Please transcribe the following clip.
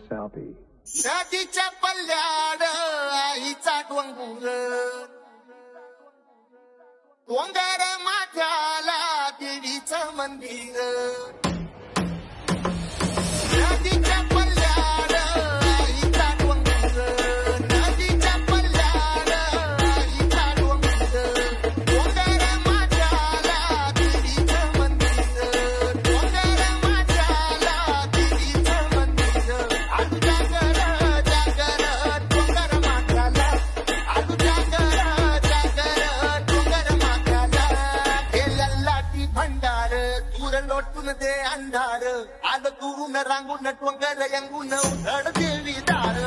Salpy. नदीच्या पल्ल्याड आईचा डोंगर डोंगर माथ्याला देवीचं मंदिर नदीच्या पल्ल्याड आईचा डोंगर नदीच्या पल्ल्याड आईचा डोंगर डोंगर माथ्याला देवीचं मंदिर डोंगर माथ्याला देवीचं मंदिर आलू जागर जागर डोंगर माथ्याला आलू जागर जागर डोंगर माथ्याला गेल्या लाटी भंडार दूर लोटून दे अंधार आलं दुरून रांगून डोंगर यंगून उघड देवी दार